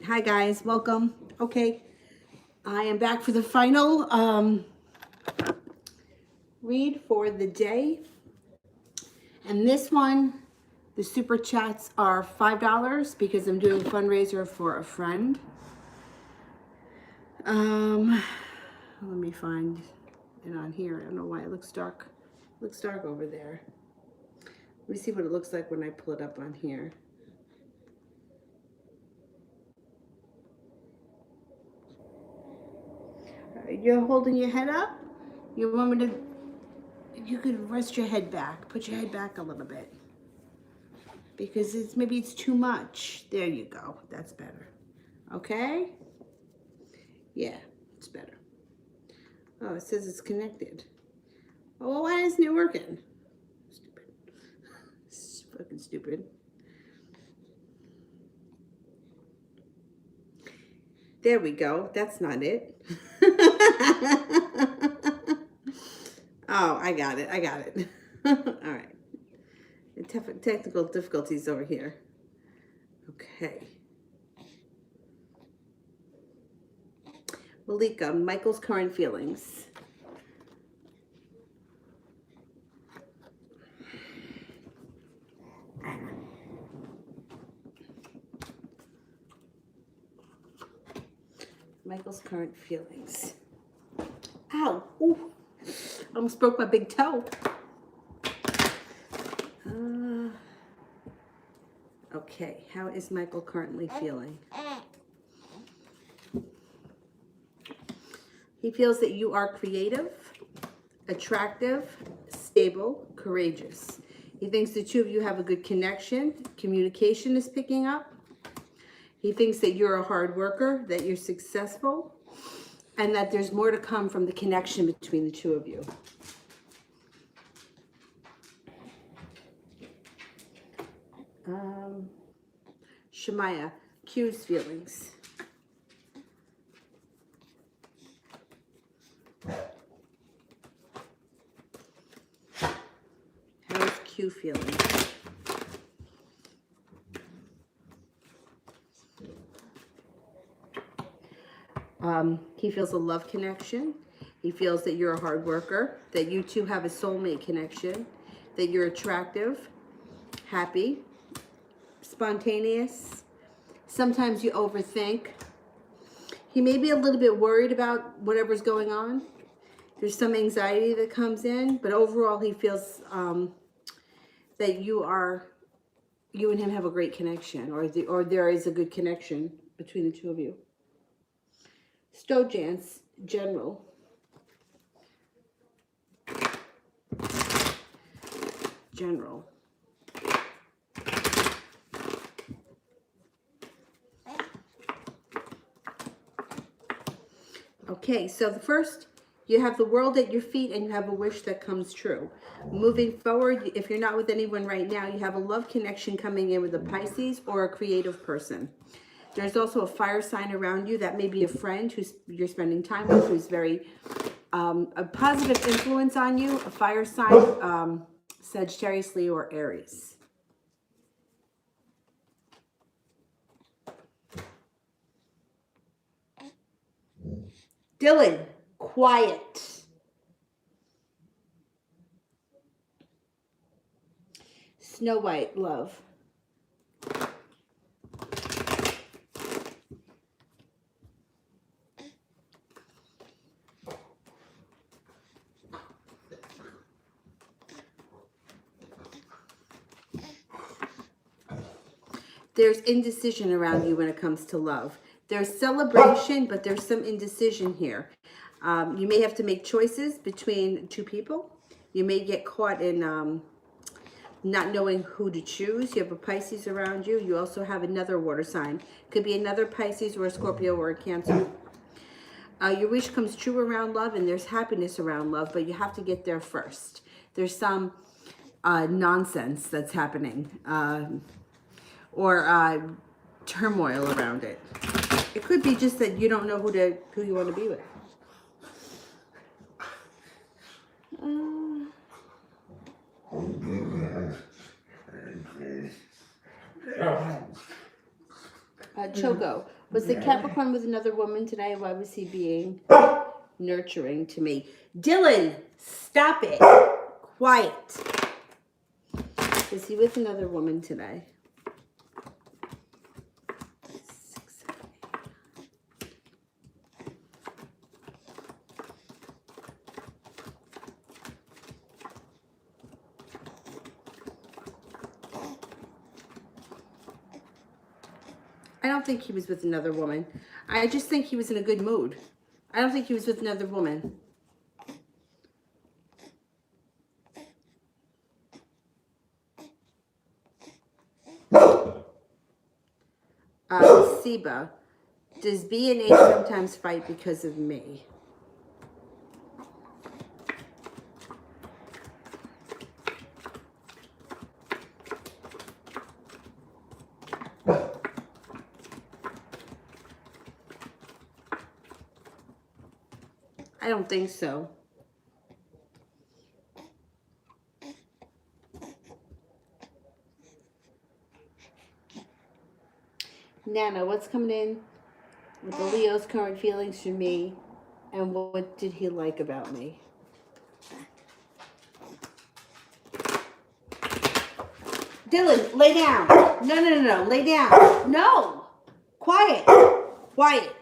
Hi guys, welcome. Okay, I am back for the final read for the day. And this one, the super chats are $5 because I'm doing a fundraiser for a friend. Let me find it on here. I don't know why it looks dark. It looks dark over there. Let me see what it looks like when I pull it up on here. You're holding your head up? You want me to, you could rest your head back. Put your head back a little bit. Because maybe it's too much. There you go. That's better. Okay? Yeah, it's better. Oh, it says it's connected. Oh, well, why isn't it working? Stupid. It's fucking stupid. There we go. That's not it. Oh, I got it. I got it. All right. Technical difficulties over here. Okay. Malika, Michael's current feelings. Michael's current feelings. Ow. Ooh. Almost broke my big toe. Okay, how is Michael currently feeling? He feels that you are creative, attractive, stable, courageous. He thinks the two of you have a good connection. Communication is picking up. He thinks that you're a hard worker, that you're successful, and that there's more to come from the connection between the two of you. Shemaya, Q's feelings. How is Q feeling? He feels a love connection. He feels that you're a hard worker, that you two have a soulmate connection, that you're attractive, happy, spontaneous. Sometimes you overthink. He may be a little bit worried about whatever's going on. There's some anxiety that comes in, but overall he feels that you and him have a great connection, or there is a good connection between the two of you. Stojance, general. General. Okay, so the first, you have the world at your feet and you have a wish that comes true. Moving forward, if you're not with anyone right now, you have a love connection coming in with a Pisces or a creative person. There's also a fire sign around you. That may be a friend who you're spending time with, who's very a positive influence on you. A fire sign, Sagittarius, Leo, or Aries. Dylan, quiet. Snow White, love. There's indecision around you when it comes to love. There's celebration, but there's some indecision here. You may have to make choices between two people. You may get caught in not knowing who to choose. You have a Pisces around you. You also have another water sign. Could be another Pisces or a Scorpio or a Cancer. Your wish comes true around love, and there's happiness around love, but you have to get there first. There's some nonsense that's happening. Or turmoil around it. It could be just that you don't know who you want to be with. Choco, was the Capricorn with another woman today? Why was he being nurturing to me? Dylan, stop it. Quiet. Is he with another woman today? 6, 7, 8. I don't think he was with another woman. I just think he was in a good mood. I don't think he was with another woman. Seba, does B and H sometimes fight because of me? I don't think so. Nana, what's coming in with the Leo's current feelings for me, and what did he like about me? Dylan, lay down. No, lay down. No. Quiet. Quiet.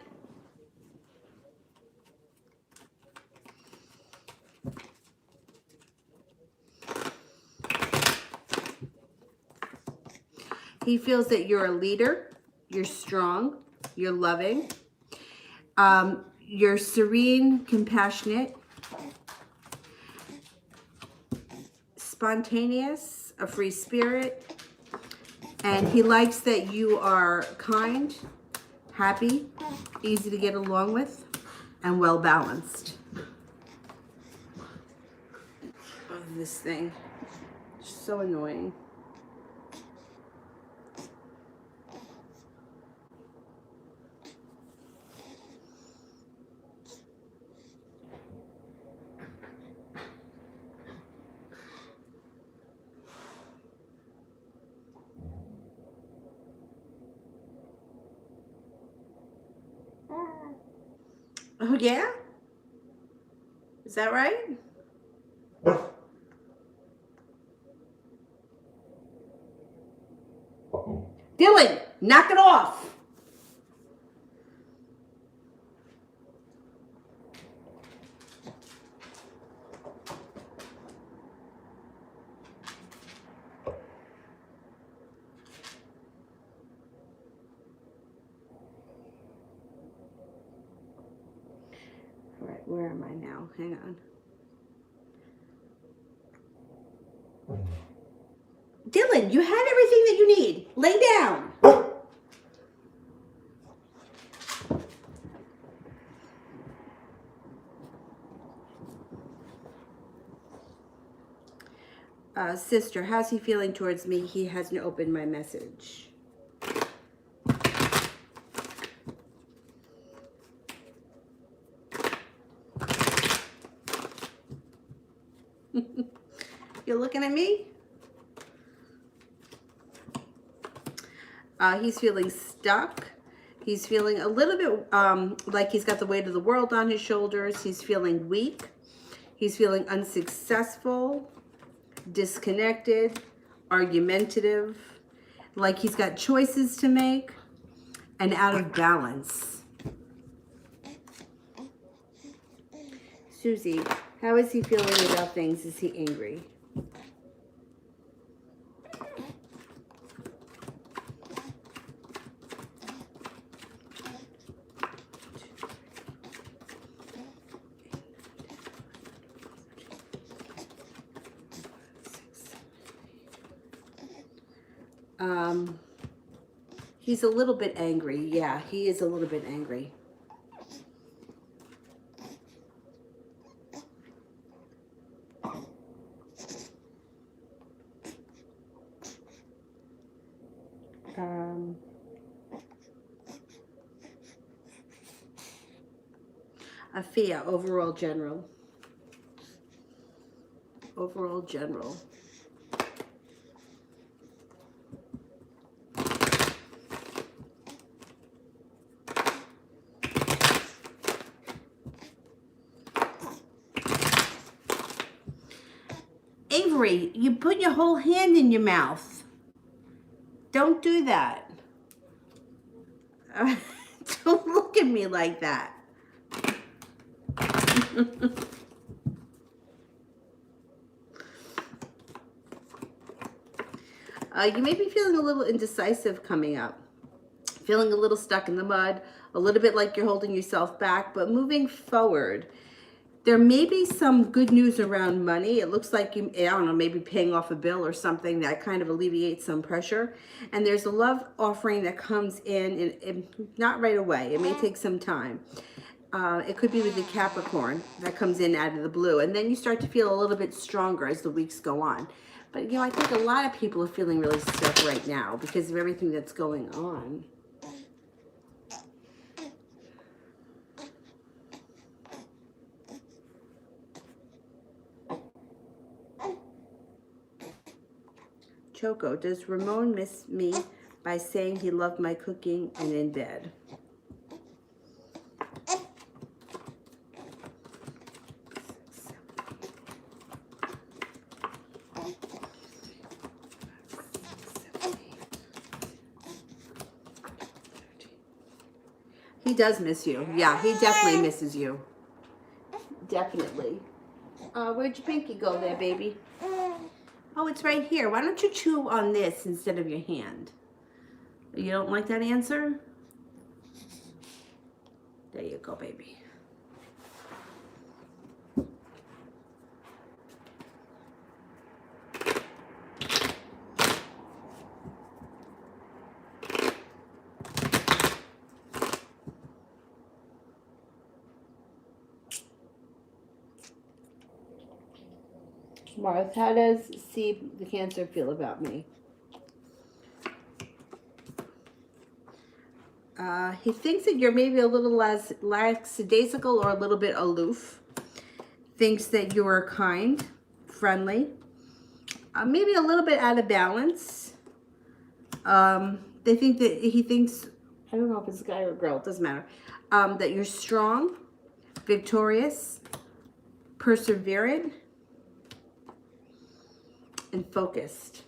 He feels that you're a leader. You're strong, you're loving, you're serene, compassionate, spontaneous, a free spirit, and he likes that you are kind, happy, easy to get along with, and well balanced. Oh, this thing, it's so annoying. Oh, yeah? Is that right? Dylan, knock it off. All right, where am I now? Hang on. Dylan, you had everything that you need. Lay down. Sister, how's he feeling towards me? He hasn't opened my message. You're looking at me? He's feeling stuck. He's feeling a little bit like he's got the weight of the world on his shoulders. He's feeling weak. He's feeling unsuccessful, disconnected, argumentative, like he's got choices to make, and out of balance. Susie, how is he feeling about things? Is he angry? He's a little bit angry. Yeah, he is a little bit angry. Afia, overall general. Overall general. Gregory, you put your whole hand in your mouth. Don't do that. Don't look at me like that. You may be feeling a little indecisive coming up. Feeling a little stuck in the mud, a little bit like you're holding yourself back, but moving forward. There may be some good news around money. It looks like you, I don't know, maybe paying off a bill or something that kind of alleviates some pressure. And there's a love offering that comes in, and not right away. It may take some time. It could be with the Capricorn that comes in out of the blue. And then you start to feel a little bit stronger as the weeks go on. But, you know, I think a lot of people are feeling really stuck right now because of everything that's going on. Choco, does Ramon miss me by saying he loved my cooking and in bed? He does miss you. Yeah, he definitely misses you. Definitely. Where'd your pinky go there, baby? Oh, it's right here. Why don't you chew on this instead of your hand? You don't like that answer? There you go, baby. Marth, how does the Cancer feel about me? He thinks that you're maybe a little less lackadaisical or a little bit aloof. Thinks that you are kind, friendly, maybe a little bit out of balance. They think that he thinks, I don't know if it's a guy or a girl, it doesn't matter, that you're strong, victorious, perseverant, and focused.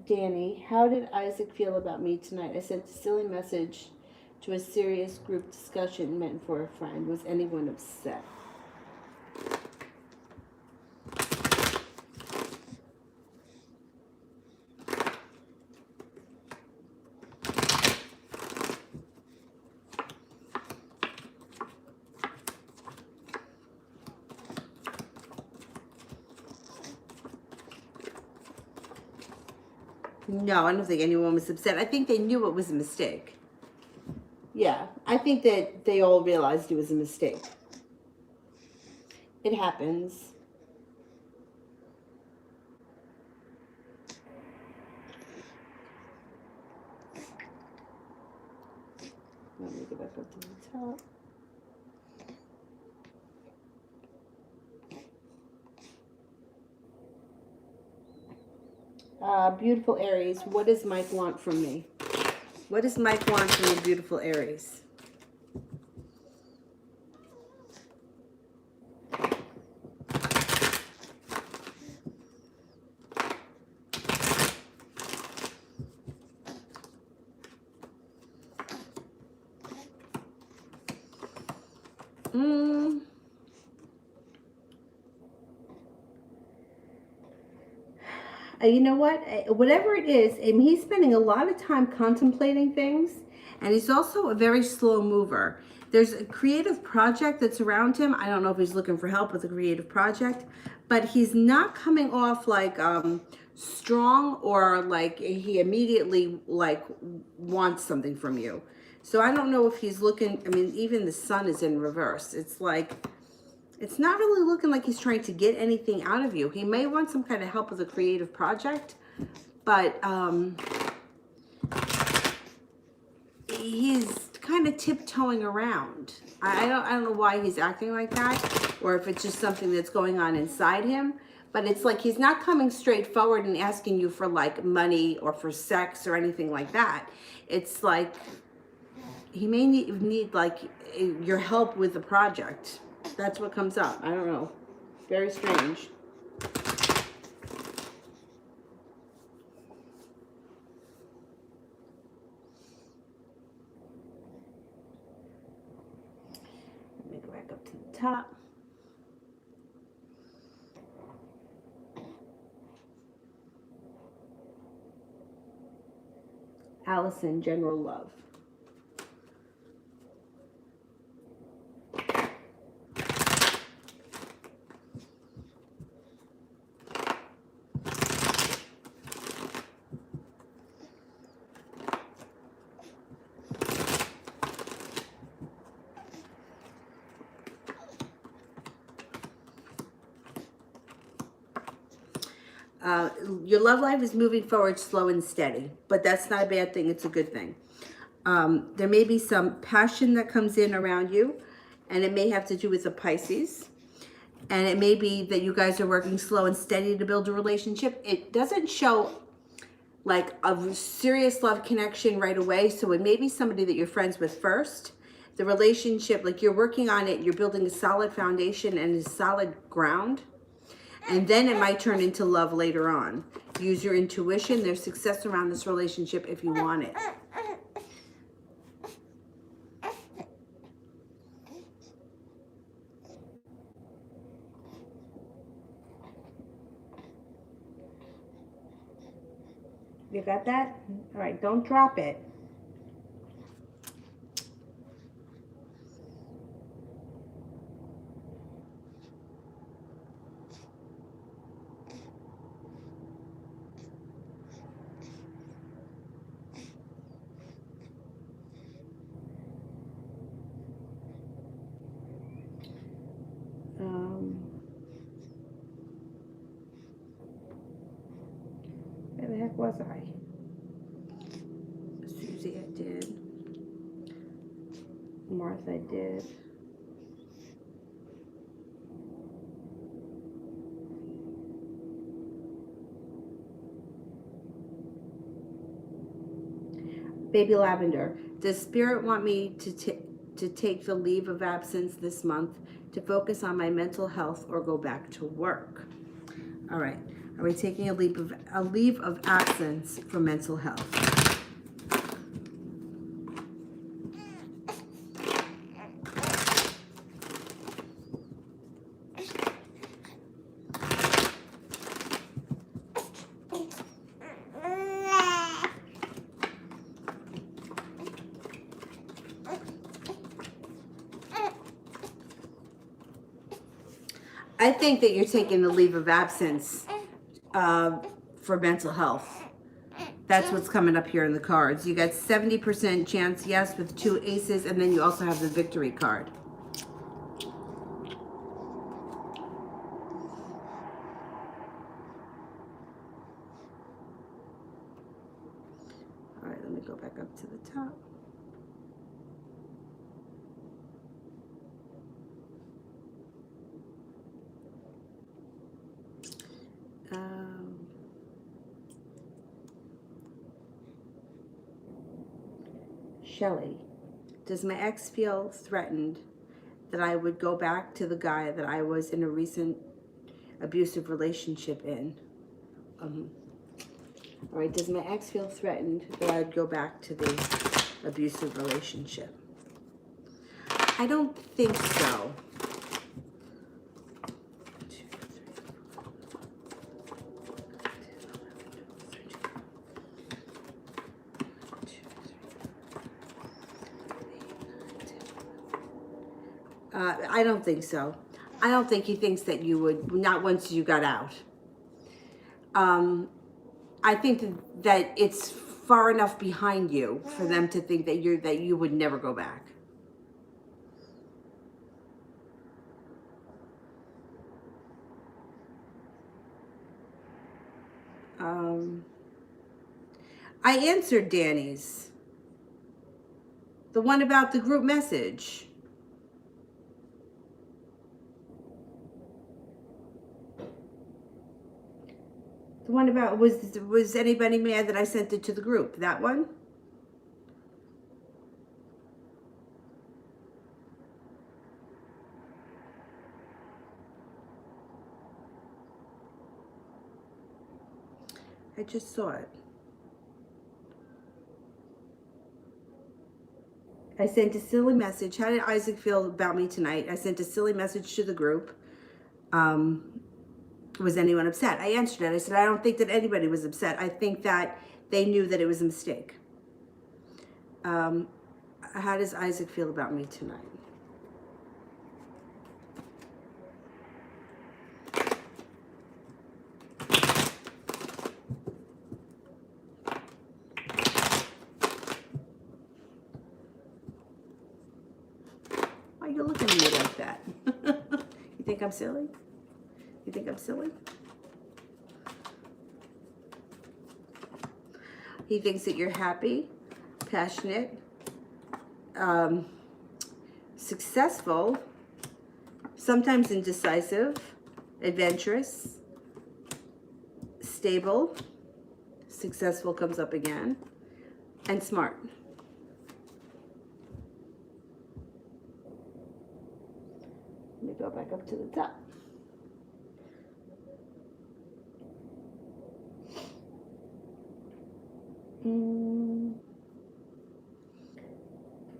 Danny, how did Isaac feel about me tonight? I sent a silly message to a serious group discussion meant for a friend. Was anyone upset? No, I don't think anyone was upset. I think they knew it was a mistake. Yeah, I think that they all realized it was a mistake. It happens. Let me go back up to the top. Beautiful Aries, what does Mike want from me? What does Mike want from the beautiful Aries? You know what? Whatever it is, I mean, he's spending a lot of time contemplating things, and he's also a very slow mover. There's a creative project that's around him. I don't know if he's looking for help with a creative project, but he's not coming off like strong or like he immediately like wants something from you. So I don't know if he's looking, I mean, even the sun is in reverse. It's like, it's not really looking like he's trying to get anything out of you. He may want some kind of help with a creative project, but he's kind of tiptoeing around. I don't know why he's acting like that, or if it's just something that's going on inside him. But it's like he's not coming straight forward and asking you for like money or for sex or anything like that. It's like he may need like your help with the project. That's what comes up. I don't know. Very strange. Let me go back up to the top. Allison, general love. Your love life is moving forward slow and steady, but that's not a bad thing. It's a good thing. There may be some passion that comes in around you, and it may have to do with the Pisces. And it may be that you guys are working slow and steady to build a relationship. It doesn't show like a serious love connection right away. So it may be somebody that you're friends with first. The relationship, like you're working on it, you're building a solid foundation and a solid ground. And then it might turn into love later on. Use your intuition. There's success around this relationship if you want it. You got that? All right, don't drop it. Where the heck was I? Susie, I did. Martha, I did. Baby Lavender, does Spirit want me to take the leave of absence this month to focus on my mental health or go back to work? All right. Are we taking a leave of absence for mental health? I think that you're taking the leave of absence for mental health. That's what's coming up here in the cards. You got 70% chance yes with 2 aces, and then you also have the victory card. All right, let me go back up to the top. Shelley, does my ex feel threatened that I would go back to the guy that I was in a recent abusive relationship in? All right, does my ex feel threatened that I'd go back to the abusive relationship? I don't think so. I don't think so. I don't think he thinks that you would, not once you got out. I think that it's far enough behind you for them to think that you would never go back. I answered Danny's. The one about the group message. The one about, was anybody mad that I sent it to the group? That one? I just saw it. I sent a silly message. How did Isaac feel about me tonight? I sent a silly message to the group. Was anyone upset? I answered it. I said, I don't think that anybody was upset. I think that they knew that it was a mistake. How does Isaac feel about me tonight? Why are you looking at me like that? You think I'm silly? You think I'm silly? He thinks that you're happy, passionate, successful, sometimes indecisive, adventurous, stable, successful comes up again, and smart. Let me go back up to the top.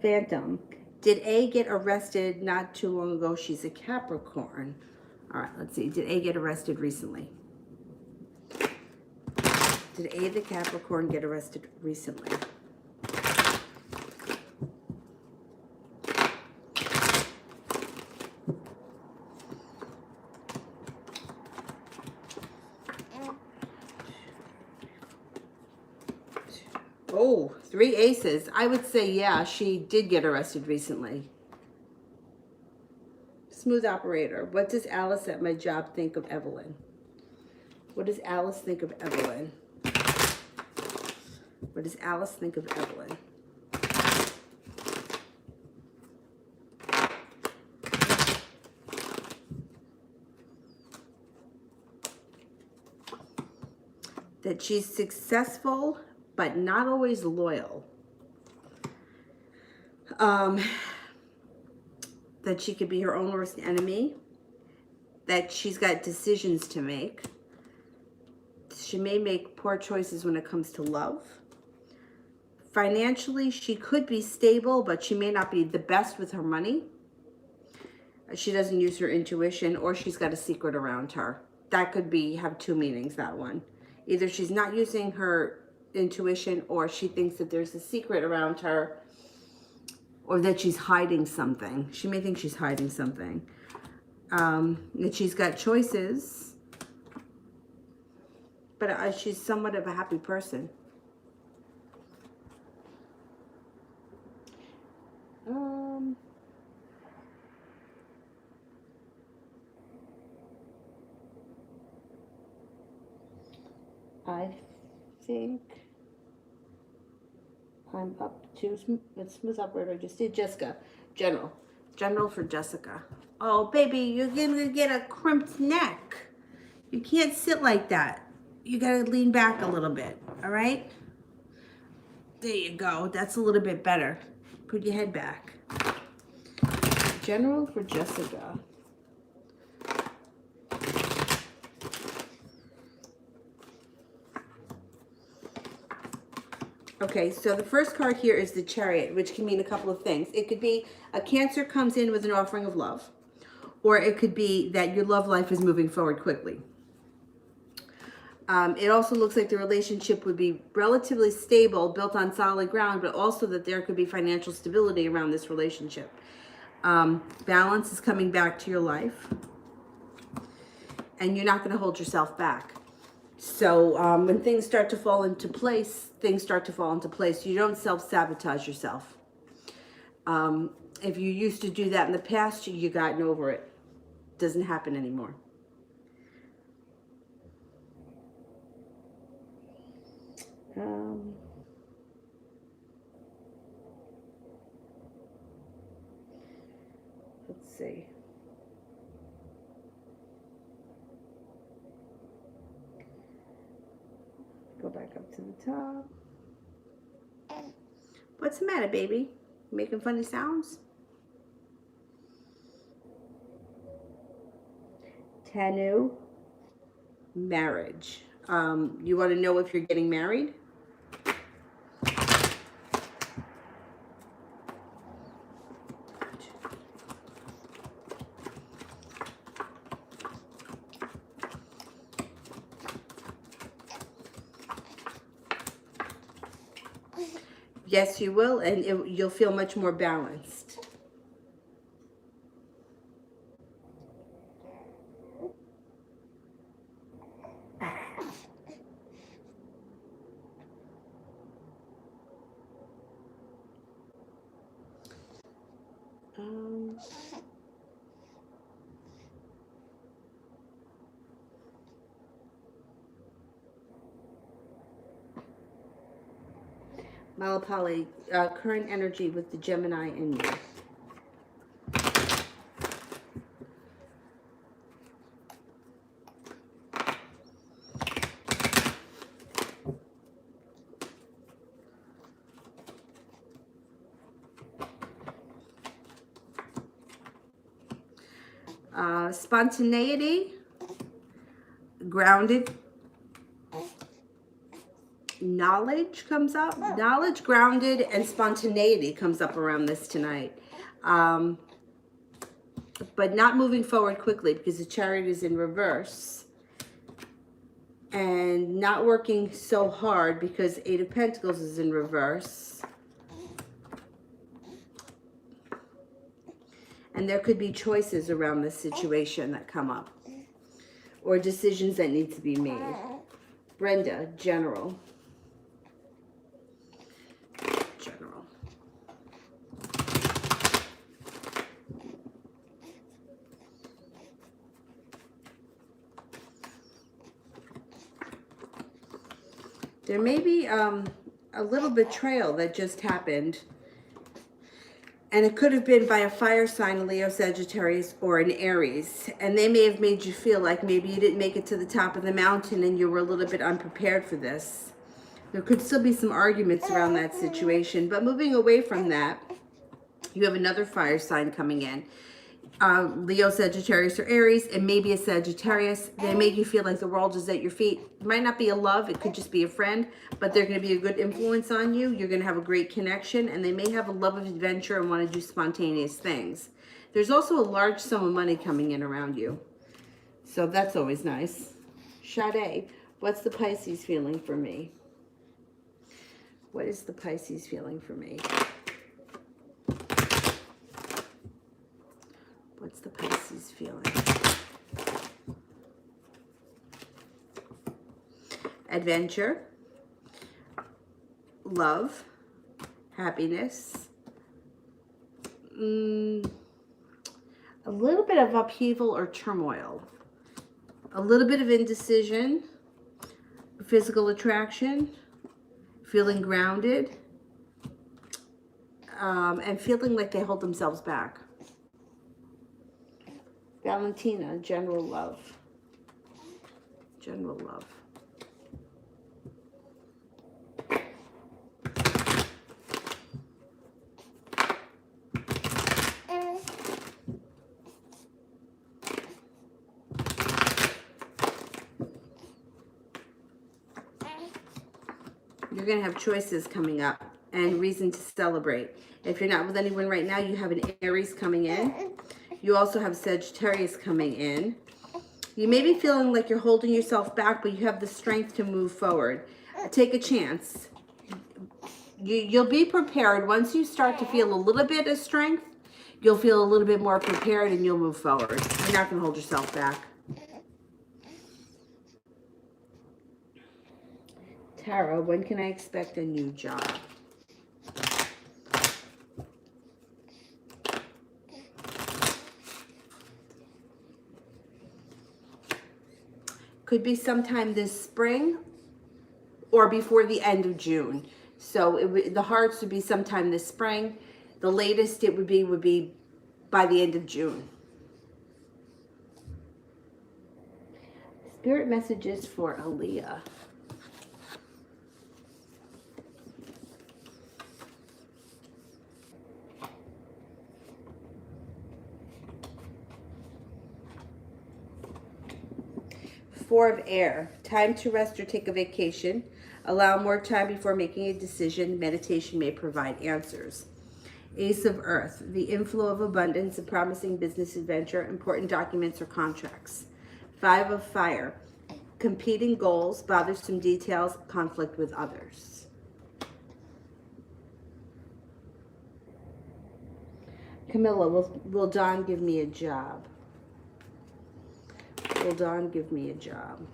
Phantom. Did A get arrested not too long ago? She's a Capricorn. All right, let's see. Did A get arrested recently? Did A the Capricorn get arrested recently? Oh, 3 aces. I would say, yeah, she did get arrested recently. Smooth operator. What does Alice at my job think of Evelyn? What does Alice think of Evelyn? What does Alice think of Evelyn? That she's successful, but not always loyal. That she could be her own worst enemy. That she's got decisions to make. She may make poor choices when it comes to love. Financially, she could be stable, but she may not be the best with her money. She doesn't use her intuition, or she's got a secret around her. That could be have 2 meanings, that one. Either she's not using her intuition, or she thinks that there's a secret around her, or that she's hiding something. She may think she's hiding something. That she's got choices, but she's somewhat of a happy person. I think I'm up to smooth operator. I just did Jessica. General for Jessica. Oh, baby, you're gonna get a crimped neck. You can't sit like that. You gotta lean back a little bit. All right. There you go. That's a little bit better. Put your head back. General for Jessica. Okay, so the first card here is the Chariot, which can mean a couple of things. It could be a Cancer comes in with an offering of love, or it could be that your love life is moving forward quickly. It also looks like the relationship would be relatively stable, built on solid ground, but also that there could be financial stability around this relationship. Balance is coming back to your life, and you're not going to hold yourself back. So when things start to fall into place, You don't self-sabotage yourself. If you used to do that in the past, you gotten over it. Doesn't happen anymore. Let's see. Go back up to the top. What's the matter, baby? Making funny sounds? Tanu, marriage. You want to know if you're getting married? Yes, you will, and you'll feel much more balanced. Um, Malapali, current energy with the Gemini in you. Spontaneity, grounded, knowledge comes up. Knowledge, grounded, and spontaneity comes up around this tonight. But not moving forward quickly because the Chariot is in reverse. And not working so hard because Eight of Pentacles is in reverse. And there could be choices around this situation that come up. Or decisions that need to be made. Brenda, general. General. There may be a little betrayal that just happened. And it could have been by a fire sign, a Leo, Sagittarius, or an Aries. And they may have made you feel like maybe you didn't make it to the top of the mountain and you were a little bit unprepared for this. There could still be some arguments around that situation. But moving away from that, you have another fire sign coming in. Leo, Sagittarius, or Aries, and maybe a Sagittarius. They make you feel like the world is at your feet. It might not be a love, it could just be a friend, but they're going to be a good influence on you. You're going to have a great connection, and they may have a love of adventure and want to do spontaneous things. There's also a large sum of money coming in around you, so that's always nice. Sade, what's the Pisces feeling for me? What is the Pisces feeling for me? What's the Pisces feeling? Adventure, love, happiness, a little bit of upheaval or turmoil, a little bit of indecision, physical attraction, feeling grounded, and feeling like they hold themselves back. Valentina, general love. General love. You're going to have choices coming up and reason to celebrate. If you're not with anyone right now, you have an Aries coming in. You also have Sagittarius coming in. You may be feeling like you're holding yourself back, but you have the strength to move forward. Take a chance. You'll be prepared. Once you start to feel a little bit of strength, you'll feel a little bit more prepared and you'll move forward. You're not going to hold yourself back. Tara, when can I expect a new job? Could be sometime this spring or before the end of June. So the hearts would be sometime this spring. The latest it would be by the end of June. Spirit messages for Aaliyah. Four of Air. Time to rest or take a vacation. Allow more time before making a decision. Meditation may provide answers. Ace of Earth. The inflow of abundance, a promising business adventure, important documents or contracts. Five of Fire. Competing goals, bothersome details, conflict with others. Camilla, will Don give me a job? Will Don give me a job?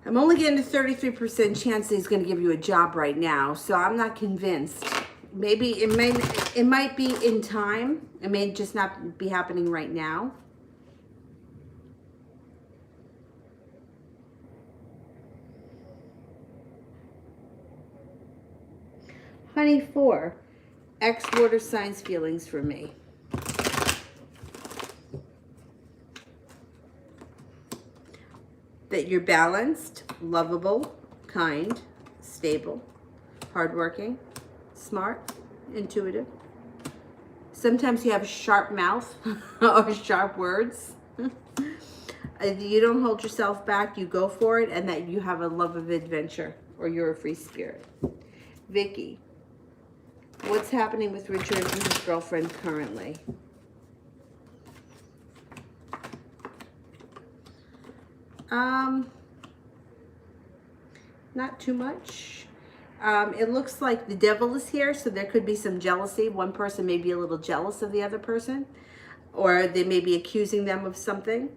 I'm only getting a 33% chance that he's going to give you a job right now, so I'm not convinced. Maybe it might be in time. It may just not be happening right now. Honey, 4. X water signs feelings for me. That you're balanced, lovable, kind, stable, hardworking, smart, intuitive. Sometimes you have a sharp mouth or sharp words. You don't hold yourself back, you go for it, and that you have a love of adventure, or you're a free spirit. Vicky, what's happening with Richard and his girlfriend currently? Not too much. It looks like the devil is here, so there could be some jealousy. One person may be a little jealous of the other person, or they may be accusing them of something.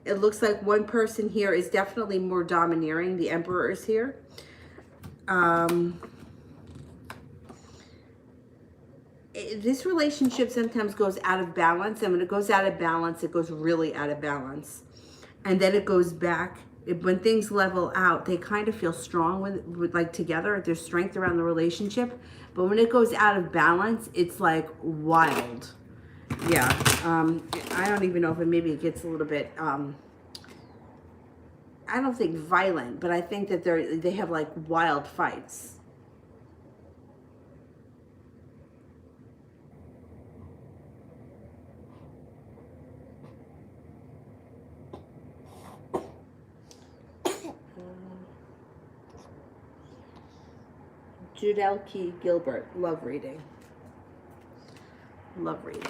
It looks like one person here is definitely more domineering. The Emperor is here. This relationship sometimes goes out of balance, and when it goes out of balance, it goes really out of balance. And then it goes back. When things level out, they kind of feel strong with like together. There's strength around the relationship. But when it goes out of balance, it's like wild. Yeah. I don't even know if maybe it gets a little bit, I don't think violent, but I think that they have like wild fights. Judel Key Gilbert, love reading. Love reading.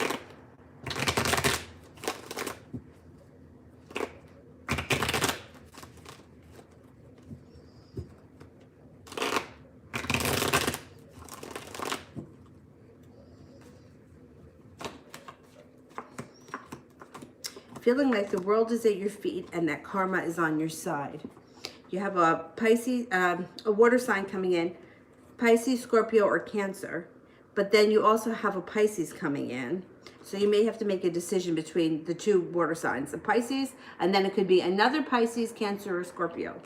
Feeling like the world is at your feet and that karma is on your side. You have a Pisces, a water sign coming in. Pisces, Scorpio, or Cancer, but then you also have a Pisces coming in. So you may have to make a decision between the two water signs, a Pisces, and then it could be another Pisces, Cancer, or Scorpio.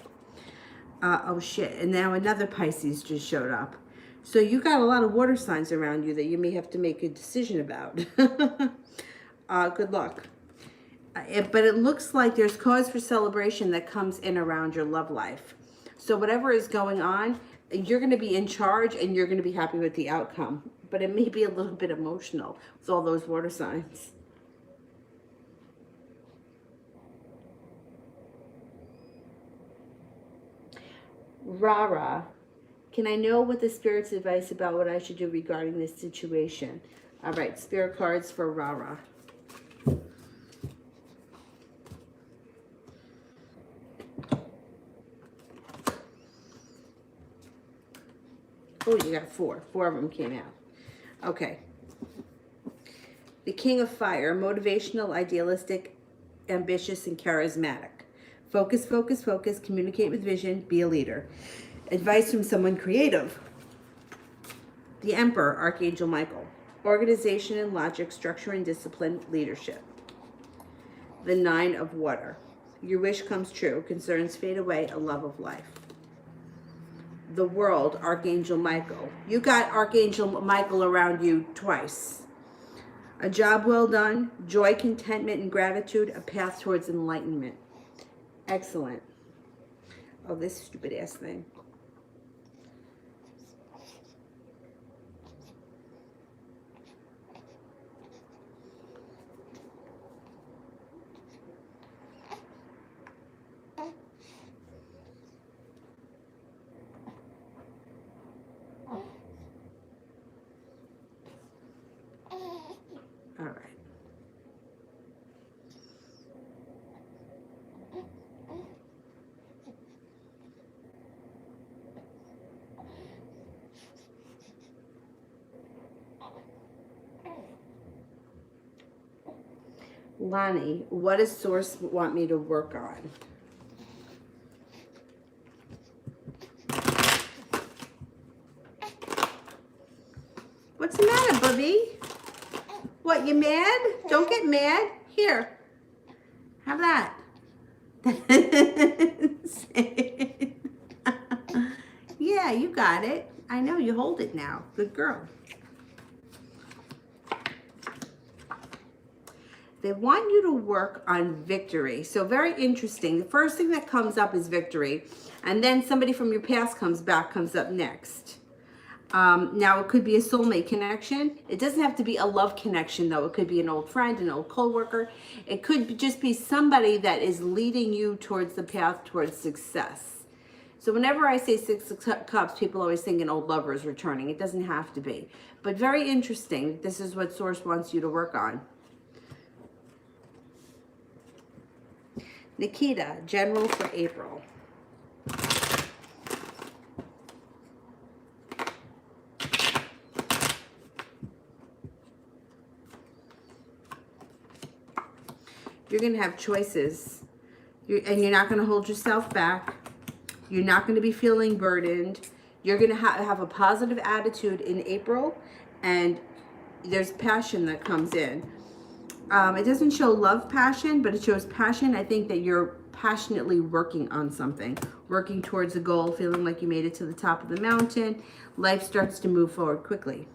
Oh shit, and now another Pisces just showed up. So you got a lot of water signs around you that you may have to make a decision about. Good luck. But it looks like there's cause for celebration that comes in around your love life. So whatever is going on, you're going to be in charge and you're going to be happy with the outcome. But it may be a little bit emotional with all those water signs. Rara, can I know what the Spirit's advice about what I should do regarding this situation? All right, Spirit cards for Rara. Oh, you got 4. 4 of them came out. Okay. The King of Fire, motivational, idealistic, ambitious, and charismatic. Focus, focus, focus, communicate with vision, be a leader. Advice from someone creative. The Emperor, Archangel Michael. Organization and logic, structure and discipline, leadership. The 9 of Water. Your wish comes true, concerns fade away, a love of life. The World, Archangel Michael. You got Archangel Michael around you twice. A job well done, joy, contentment, and gratitude, a path towards enlightenment. Excellent. Oh, this stupid ass thing. All right. Lonnie, what does Source want me to work on? What's the matter, Bubby? What, you mad? Don't get mad. Here, have that. Yeah, you got it. I know, you hold it now. Good girl. They want you to work on victory. So very interesting. The first thing that comes up is victory. And then somebody from your past comes up next. Now, it could be a soulmate connection. It doesn't have to be a love connection, though. It could be an old friend, an old coworker. It could just be somebody that is leading you towards the path towards success. So whenever I say Six of Cups, people always think an old lover is returning. It doesn't have to be. But very interesting. This is what Source wants you to work on. Nikita, general for April. You're going to have choices. And you're not going to hold yourself back. You're not going to be feeling burdened. You're going to have a positive attitude in April. And there's passion that comes in. It doesn't show love passion, but it shows passion. I think that you're passionately working on something, working towards a goal, feeling like you made it to the top of the mountain. Life starts to move forward quickly.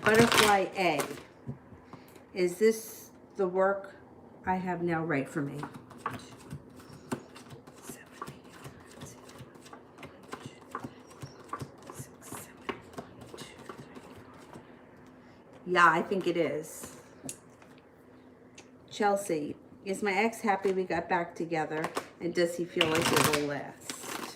Butterfly A. Is this the work I have now right for me? Yeah, I think it is. Chelsea, is my ex happy we got back together? And does he feel like it will last?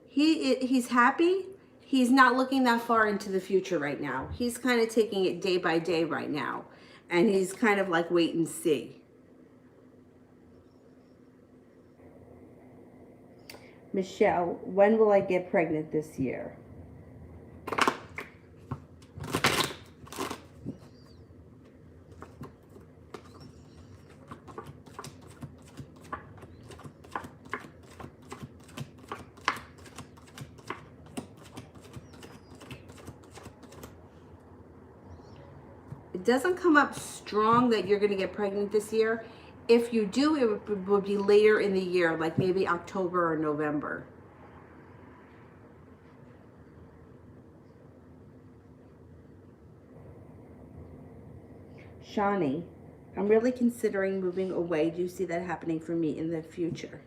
He's happy. He's not looking that far into the future right now. He's kind of taking it day by day right now. And he's kind of like wait and see. Michelle, when will I get pregnant this year? It doesn't come up strong that you're going to get pregnant this year. If you do, it would be later in the year, like maybe October or November. Shani, I'm really considering moving away. Do you see that happening for me in the future?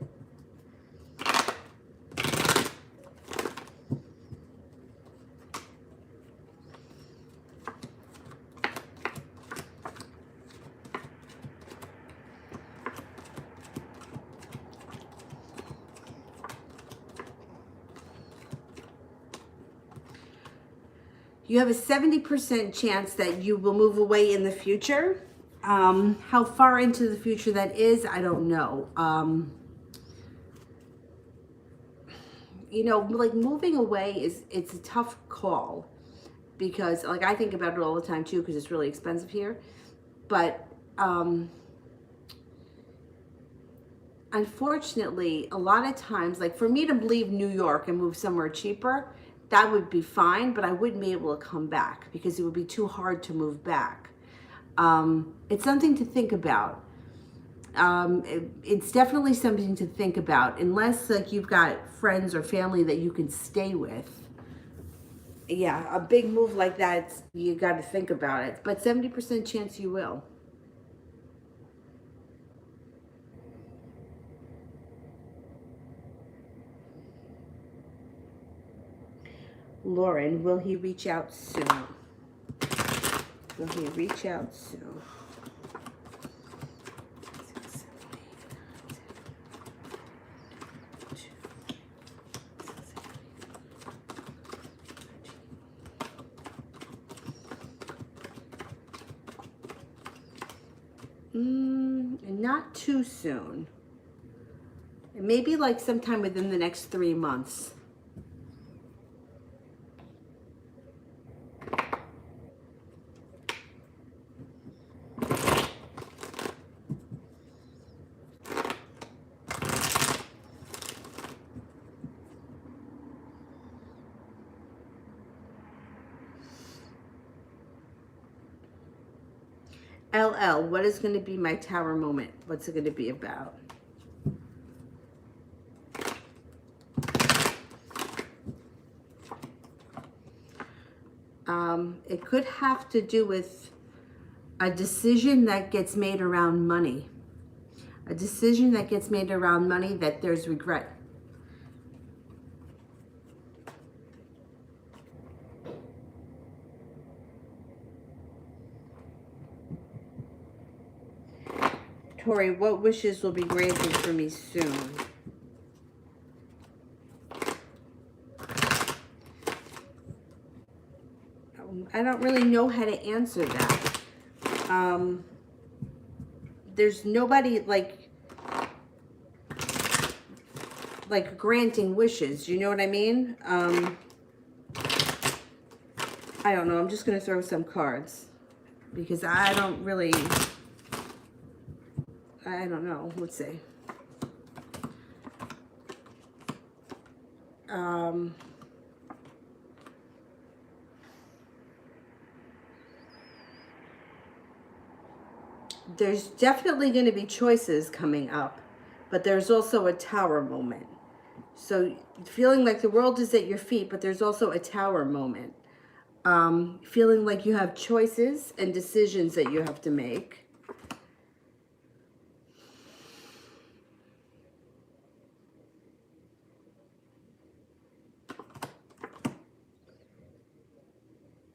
You have a 70% chance that you will move away in the future. How far into the future that is, I don't know. You know, like moving away it's a tough call because like I think about it all the time too because it's really expensive here. But unfortunately, a lot of times, like for me to leave New York and move somewhere cheaper, that would be fine, but I wouldn't be able to come back because it would be too hard to move back. It's something to think about. It's definitely something to think about, unless like you've got friends or family that you can stay with. Yeah, a big move like that, you got to think about it. But 70% chance you will. Lauren, will he reach out soon? Will he reach out soon? Not too soon. Maybe like sometime within the next 3 months. LL, what is going to be my tower moment? What's it going to be about? It could have to do with a decision that gets made around money. A decision that gets made around money that there's regret. Tori, what wishes will be granted for me soon? I don't really know how to answer that. There's nobody like granting wishes. You know what I mean? I don't know. I'm just going to throw some cards because I don't really, I don't know. Let's see. There's definitely going to be choices coming up, but there's also a tower moment. So feeling like the world is at your feet, but there's also a tower moment. Feeling like you have choices and decisions that you have to make.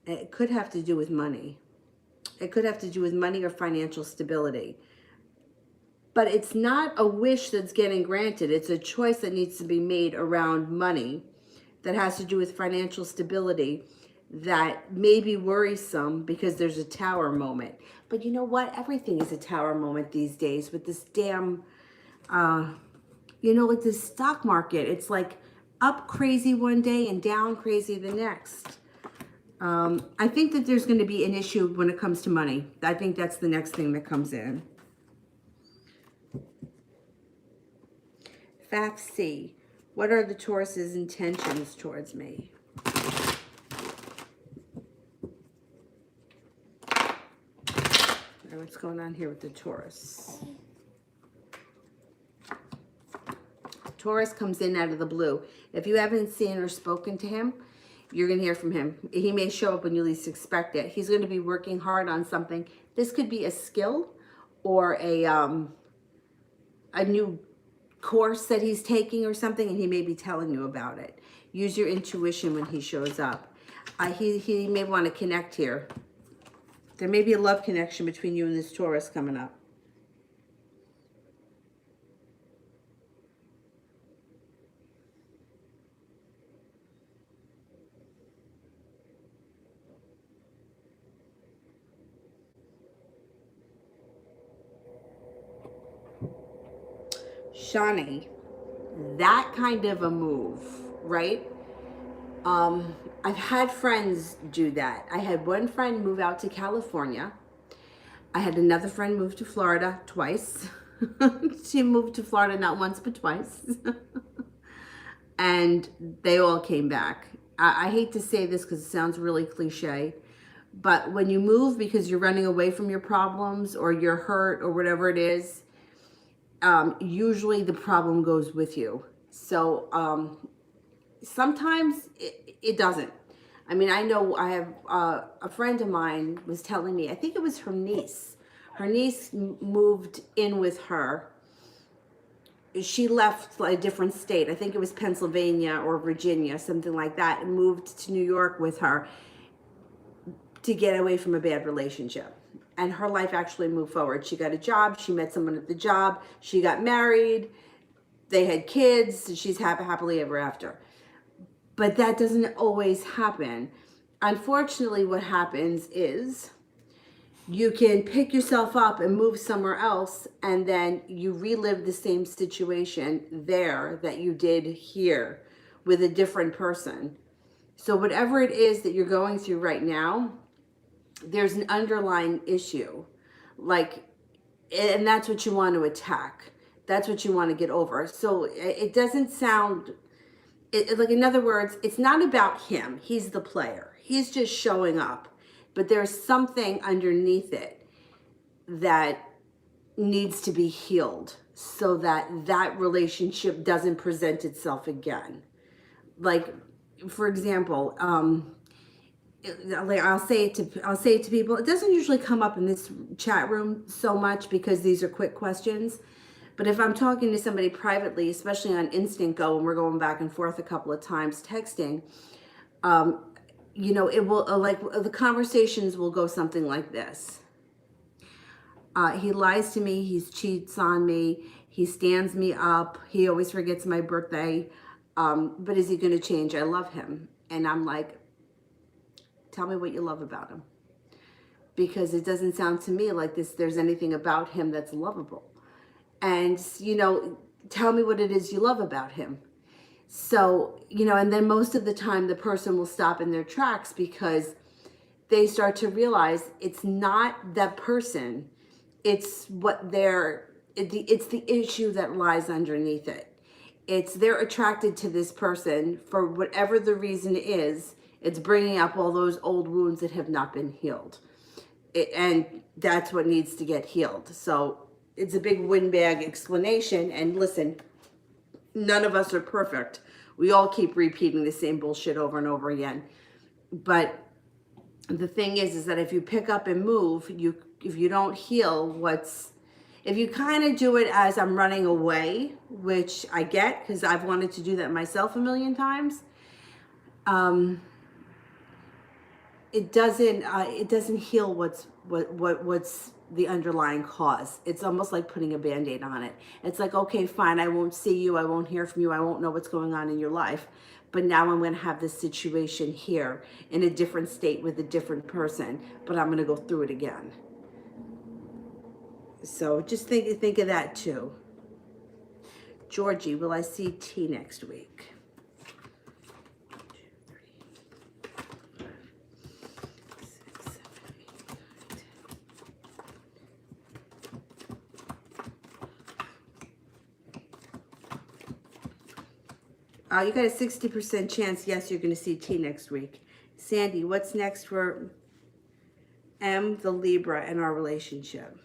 It could have to do with money. It could have to do with money or financial stability. But it's not a wish that's getting granted. It's a choice that needs to be made around money that has to do with financial stability that may be worrisome because there's a tower moment. But you know what? Everything is a tower moment these days with this damn, like this stock market. It's like up crazy one day and down crazy the next. I think that there's going to be an issue when it comes to money. I think that's the next thing that comes in. Fact C. What are the Taurus's intentions towards me? What's going on here with the Taurus? Taurus comes in out of the blue. If you haven't seen or spoken to him, you're going to hear from him. He may show up when you least expect it. He's going to be working hard on something. This could be a skill or a new course that he's taking or something, and he may be telling you about it. Use your intuition when he shows up. He may want to connect here. There may be a love connection between you and this Taurus coming up. Shani, that kind of a move, right? I've had friends do that. I had one friend move out to California. I had another friend move to Florida twice. She moved to Florida not once but twice. And they all came back. I hate to say this because it sounds really cliche, but when you move because you're running away from your problems or you're hurt or whatever it is, usually the problem goes with you. So sometimes it doesn't. I mean, I know I have a friend of mine was telling me, I think it was her niece. Her niece moved in with her. She left a different state. I think it was Pennsylvania or Virginia, something like that, and moved to New York with her to get away from a bad relationship. And her life actually moved forward. She got a job. She met someone at the job. She got married. They had kids. She's happily ever after. But that doesn't always happen. Unfortunately, what happens is you can pick yourself up and move somewhere else, and then you relive the same situation there that you did here with a different person. So whatever it is that you're going through right now, there's an underlying issue. Like, and that's what you want to attack. That's what you want to get over. So it doesn't sound like, in other words, it's not about him. He's the player. He's just showing up. But there's something underneath it that needs to be healed so that that relationship doesn't present itself again. Like, for example, like I'll say it to people. It doesn't usually come up in this chat room so much because these are quick questions. But if I'm talking to somebody privately, especially on Instant Go, and we're going back and forth a couple of times texting, you know, it will like the conversations will go something like this. He lies to me. He cheats on me. He stands me up. He always forgets my birthday. But is he going to change? I love him. And I'm like, tell me what you love about him. Because it doesn't sound to me like there's anything about him that's lovable. And, you know, tell me what it is you love about him. So, you know, and then most of the time the person will stop in their tracks because they start to realize it's not that person. It's it's the issue that lies underneath it. They're attracted to this person for whatever the reason is. It's bringing up all those old wounds that have not been healed. And that's what needs to get healed. So it's a big windbag explanation. And listen, none of us are perfect. We all keep repeating the same bullshit over and over again. But the thing is that if you pick up and move, if you don't heal if you kind of do it as I'm running away, which I get because I've wanted to do that myself a million times, it doesn't heal what's the underlying cause. It's almost like putting a Band-Aid on it. It's like, okay, fine, I won't see you, I won't hear from you, I won't know what's going on in your life, but now I'm going to have this situation here in a different state with a different person, but I'm going to go through it again. So just think of that too. Georgie, will I see T next week? You got a 60% chance, yes, you're going to see T next week. Sandy, what's next for M, the Libra, and our relationship?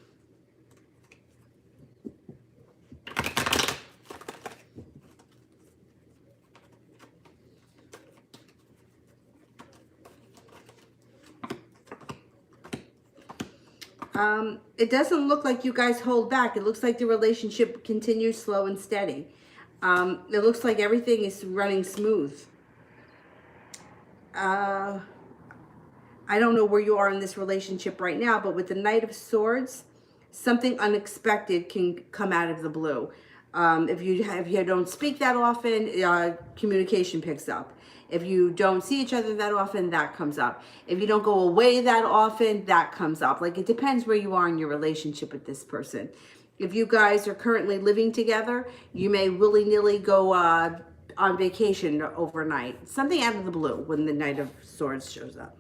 It doesn't look like you guys hold back. It looks like the relationship continues slow and steady. It looks like everything is running smooth. I don't know where you are in this relationship right now, but with the Knight of Swords, something unexpected can come out of the blue. If you don't speak that often, communication picks up. If you don't see each other that often, that comes up. If you don't go away that often, that comes up. Like, it depends where you are in your relationship with this person. If you guys are currently living together, you may willy-nilly go on vacation overnight. Something out of the blue when the Knight of Swords shows up.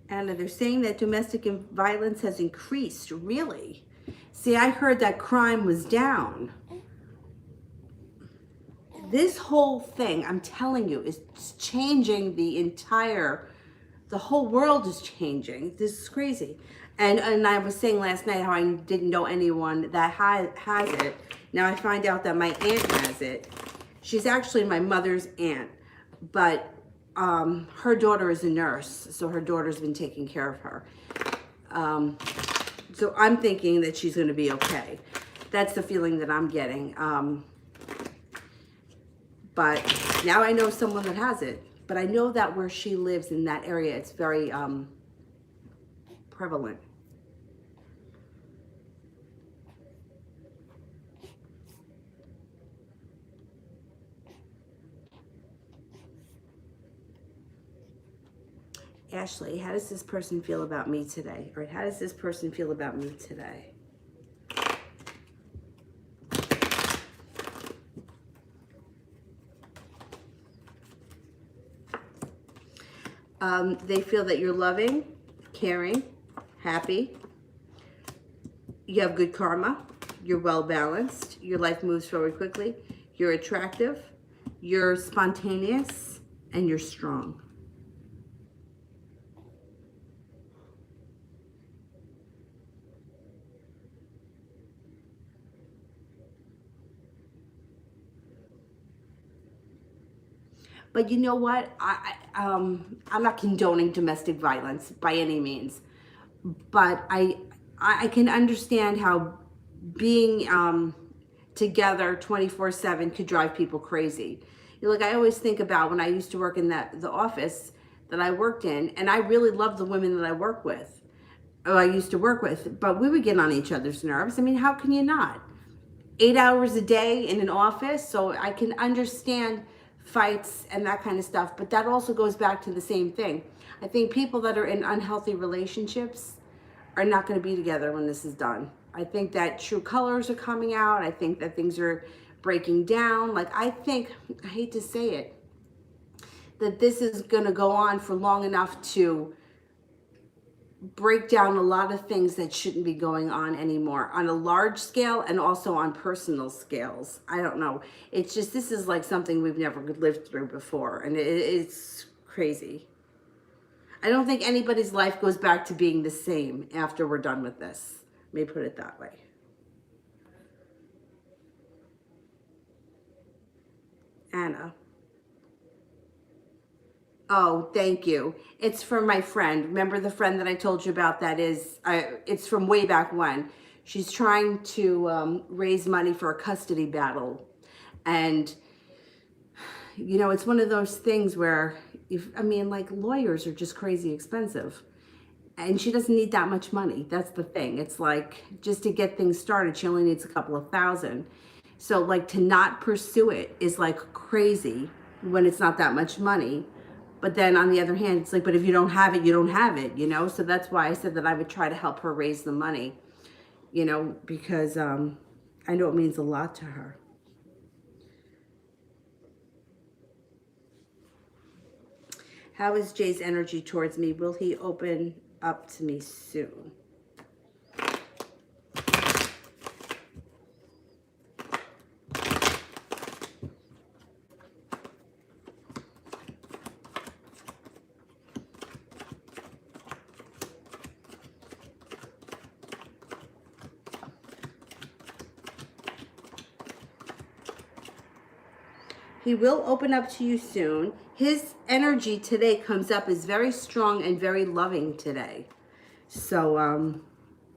And they're saying that domestic violence has increased. Really? See, I heard that crime was down. This whole thing, I'm telling you, is changing the whole world is changing. This is crazy. And I was saying last night how I didn't know anyone that has it. Now I find out that my aunt has it. She's actually my mother's aunt, but her daughter is a nurse, so her daughter's been taking care of her. So I'm thinking that she's going to be okay. That's the feeling that I'm getting. But now I know someone that has it. But I know that where she lives in that area, it's very prevalent. Ashley, how does this person feel about me today? Or how does this person feel about me today? They feel that you're loving, caring, happy. You have good karma. You're well balanced. Your life moves forward quickly. You're attractive. You're spontaneous. And you're strong. But you know what? I'm not condoning domestic violence by any means, but I can understand how being together 24/7 could drive people crazy. You know, like I always think about when I used to work in the office that I worked in, and I really loved the women that I work with, or I used to work with, but we would get on each other's nerves. I mean, how can you not? 8 hours a day in an office, so I can understand fights and that kind of stuff, but that also goes back to the same thing. I think people that are in unhealthy relationships are not going to be together when this is done. I think that true colors are coming out. I think that things are breaking down. Like, I think, I hate to say it, that this is going to go on for long enough to break down a lot of things that shouldn't be going on anymore on a large scale and also on personal scales. I don't know. It's just, this is like something we've never lived through before, and it's crazy. I don't think anybody's life goes back to being the same after we're done with this. Let me put it that way. Anna. Oh, thank you. It's from my friend. Remember the friend that I told you about that is, it's from way back when. She's trying to raise money for a custody battle. And, you know, it's one of those things where, I mean, like lawyers are just crazy expensive. And she doesn't need that much money. That's the thing. It's like, just to get things started, she only needs a couple of thousand. So like to not pursue it is like crazy when it's not that much money. But then on the other hand, it's like, but if you don't have it, you don't have it, you know? So that's why I said that I would try to help her raise the money, you know, because I know it means a lot to her. How is Jay's energy towards me? Will he open up to me soon? He will open up to you soon. His energy today comes up as very strong and very loving today. So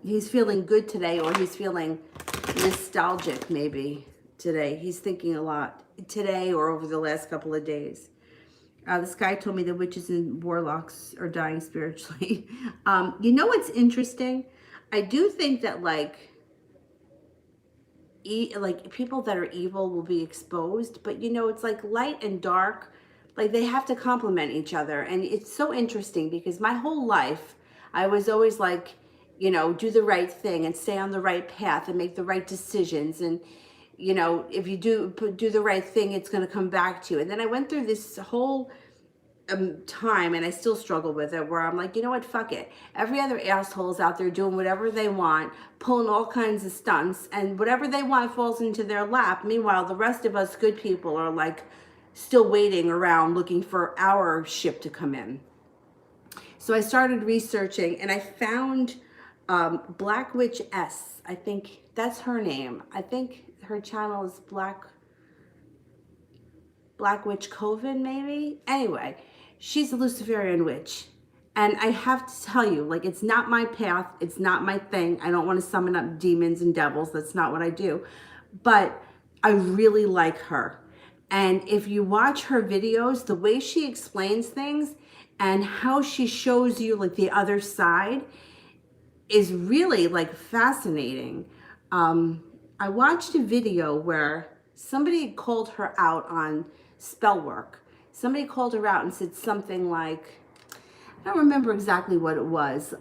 he's feeling good today, or he's feeling nostalgic maybe today. He's thinking a lot today or over the last couple of days. This guy told me the witches and warlocks are dying spiritually. You know what's interesting? I do think that like people that are evil will be exposed, but you know, it's like light and dark, like they have to complement each other. And it's so interesting because my whole life I was always like, you know, do the right thing and stay on the right path and make the right decisions, and you know, if you do the right thing, it's going to come back to you. And then I went through this whole time, and I still struggle with it, where I'm like, you know what, fuck it. Every other asshole's out there doing whatever they want, pulling all kinds of stunts, and whatever they want falls into their lap. Meanwhile, the rest of us good people are like still waiting around looking for our ship to come in. So I started researching, and I found Black Witch S. I think that's her name. I think her channel is Black Witch Coven, maybe. Anyway, she's a Luciferian witch. And I have to tell you, like, it's not my path. It's not my thing. I don't want to summon up demons and devils. That's not what I do. But I really like her. And if you watch her videos, the way she explains things and how she shows you like the other side is really like fascinating. I watched a video where somebody called her out on spell work. Somebody called her out and said something like, I don't remember exactly what it was.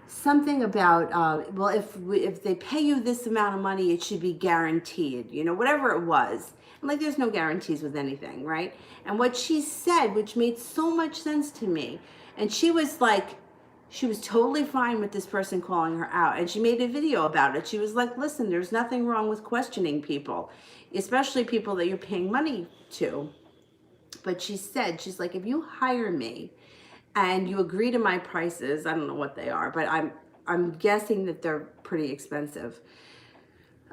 Something about, well, if they pay you this amount of money, it should be guaranteed, you know, whatever it was. And like, there's no guarantees with anything, right? And what she said, which made so much sense to me, and she was like, she was totally fine with this person calling her out. And she made a video about it. She was like, listen, there's nothing wrong with questioning people, especially people that you're paying money to. But she said, she's like, if you hire me and you agree to my prices, I don't know what they are, but I'm guessing that they're pretty expensive.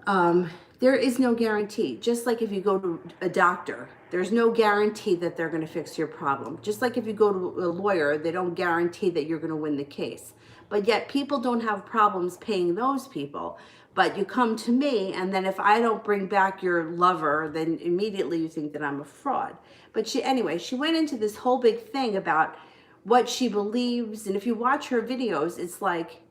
There is no guarantee. Just like if you go to a doctor, there's no guarantee that they're going to fix your problem. Just like if you go to a lawyer, they don't guarantee that you're going to win the case. But yet people don't have problems paying those people. But you come to me, and then if I don't bring back your lover, then immediately you think that I'm a fraud. But anyway, she went into this whole big thing about what she believes. And if you watch her videos, it's like,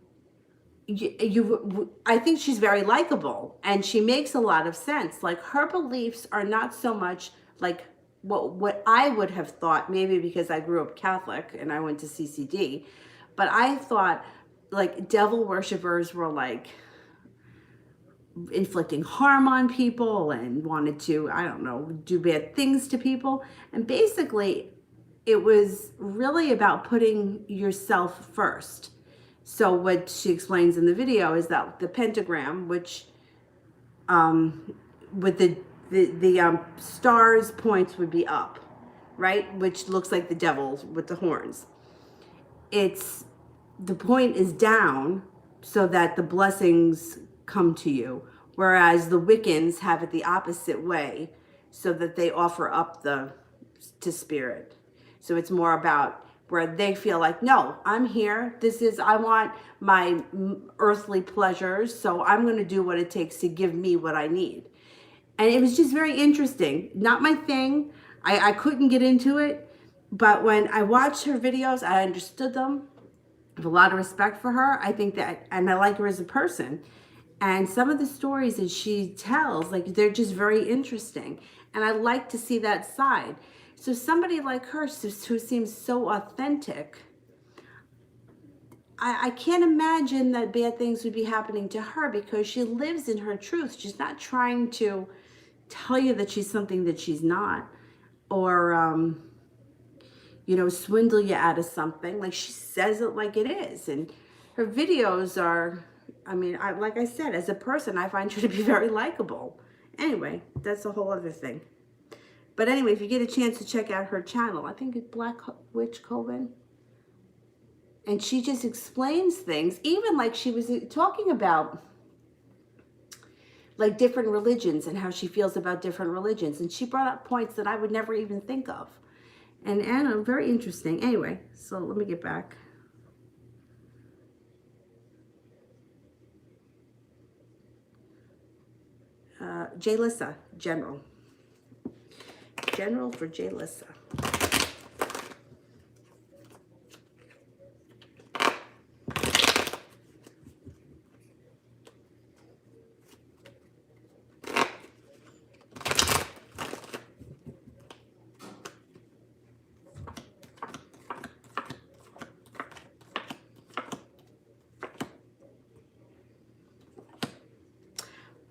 I think she's very likable, and she makes a lot of sense. Like, her beliefs are not so much like what I would have thought, maybe because I grew up Catholic and I went to CCD, but I thought like devil worshippers were like inflicting harm on people and wanted to, I don't know, do bad things to people. And basically it was really about putting yourself first. So what she explains in the video is that the pentagram, which with the stars points would be up, right? Which looks like the devil with the horns. The point is down so that the blessings come to you. Whereas the Wiccans have it the opposite way, so that they offer up to spirit. So it's more about where they feel like, no, I'm here. I want my earthly pleasures, so I'm going to do what it takes to give me what I need. And it was just very interesting. Not my thing. I couldn't get into it. But when I watched her videos, I understood them. I have a lot of respect for her. I think that, and I like her as a person. And some of the stories that she tells, like, they're just very interesting. And I like to see that side. So somebody like her, who seems so authentic, I can't imagine that bad things would be happening to her, because she lives in her truth. She's not trying to tell you that she's something that she's not, or, you know, swindle you out of something. Like, she says it like it is. And her videos are, I mean, like I said, as a person, I find her to be very likable. Anyway, that's a whole other thing. But anyway, if you get a chance to check out her channel, I think it's Black Witch Coven. And she just explains things, even like she was talking about like different religions and how she feels about different religions. And she brought up points that I would never even think of. And very interesting. Anyway, so let me get back. Jalissa, General for Jalissa.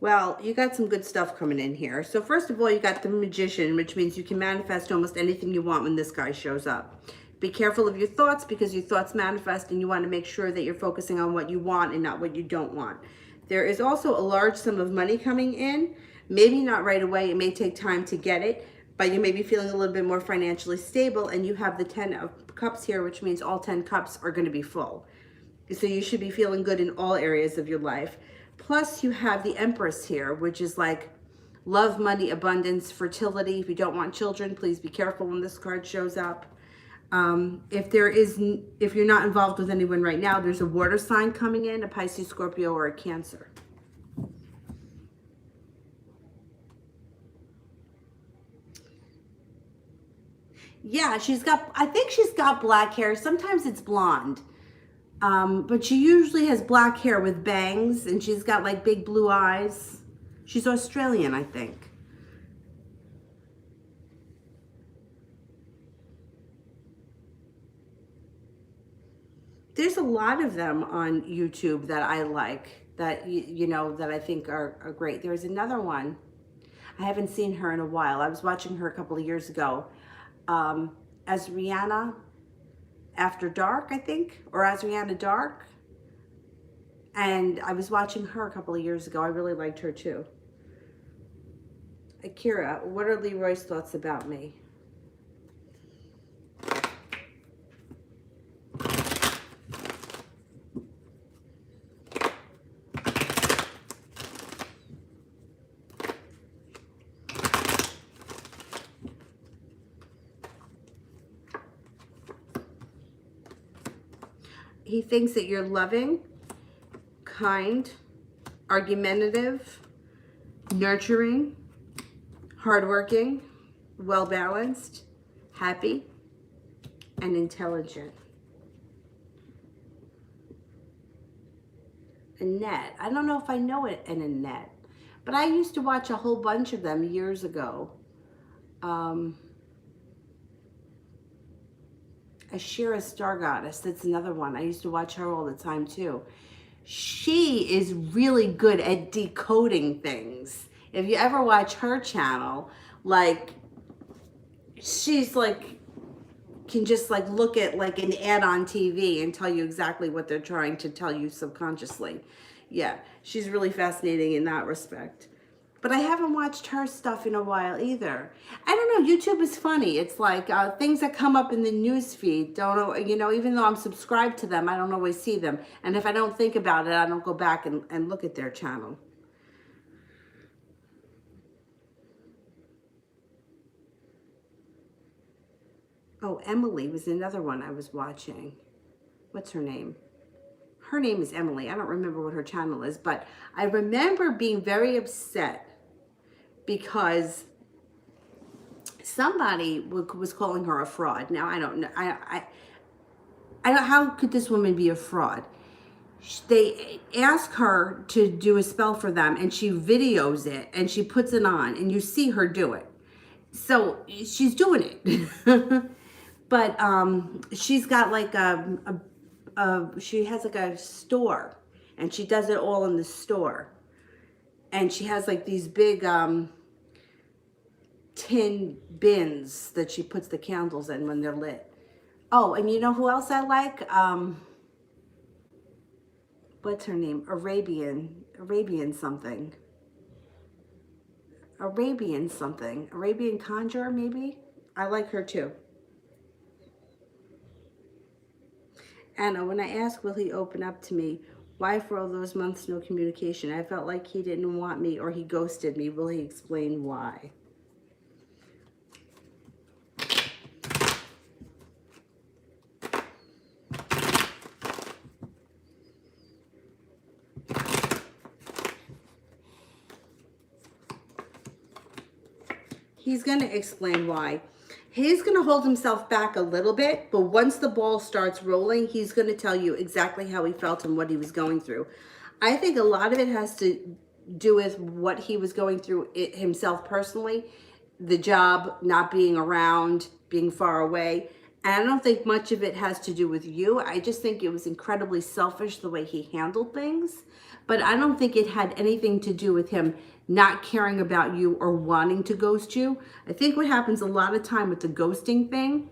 Well, you got some good stuff coming in here. So first of all, you got the Magician, which means you can manifest almost anything you want when this guy shows up. Be careful of your thoughts because your thoughts manifest, and you want to make sure that you're focusing on what you want and not what you don't want. There is also a large sum of money coming in. Maybe not right away. It may take time to get it, but you may be feeling a little bit more financially stable, and you have the 10 of cups here, which means all 10 cups are going to be full. So you should be feeling good in all areas of your life. Plus you have the Empress here, which is like love, money, abundance, fertility. If you don't want children, please be careful when this card shows up. If you're not involved with anyone right now, there's a water sign coming in, a Pisces, Scorpio, or a Cancer. Yeah, I think she's got black hair. Sometimes it's blonde. But she usually has black hair with bangs, and she's got like big blue eyes. She's Australian, I think. There's a lot of them on YouTube that I like, that you know, that I think are great. There's another one. I haven't seen her in a while. I was watching her a couple of years ago. As Rihanna After Dark, I think, or As Rihanna Dark. And I was watching her a couple of years ago. I really liked her too. Akira, what are Leroy's thoughts about me? He thinks that you're loving, kind, argumentative, nurturing, hardworking, well-balanced, happy, and intelligent. Annette. I don't know if I know an Annette, but I used to watch a whole bunch of them years ago. Ashira Star Goddess, that's another one. I used to watch her all the time too. She is really good at decoding things. If you ever watch her channel, like, she's like, can just like look at like an ad on TV and tell you exactly what they're trying to tell you subconsciously. Yeah, she's really fascinating in that respect. But I haven't watched her stuff in a while either. I don't know, YouTube is funny. It's like things that come up in the news feed, you know, even though I'm subscribed to them, I don't always see them. And if I don't think about it, I don't go back and look at their channel. Oh, Emily was another one I was watching. What's her name? Her name is Emily. I don't remember what her channel is, but I remember being very upset because somebody was calling her a fraud. Now, I don't know. I don't, how could this woman be a fraud? They ask her to do a spell for them, and she videos it, and she puts it on, and you see her do it. So she's doing it. But she's got like she has like a store, and she does it all in the store. And she has like these big tin bins that she puts the candles in when they're lit. Oh, and you know who else I like? What's her name? Arabian something. Arabian Conjurer, maybe? I like her too. Anna, when I asked, will he open up to me? Why for all those months no communication? I felt like he didn't want me or he ghosted me. Will he explain why? He's going to explain why. He's going to hold himself back a little bit, but once the ball starts rolling, he's going to tell you exactly how he felt and what he was going through. I think a lot of it has to do with what he was going through himself personally, the job, not being around, being far away, And I don't think much of it has to do with you. I just think it was incredibly selfish the way he handled things. But I don't think it had anything to do with him not caring about you or wanting to ghost you. I think what happens a lot of time with the ghosting thing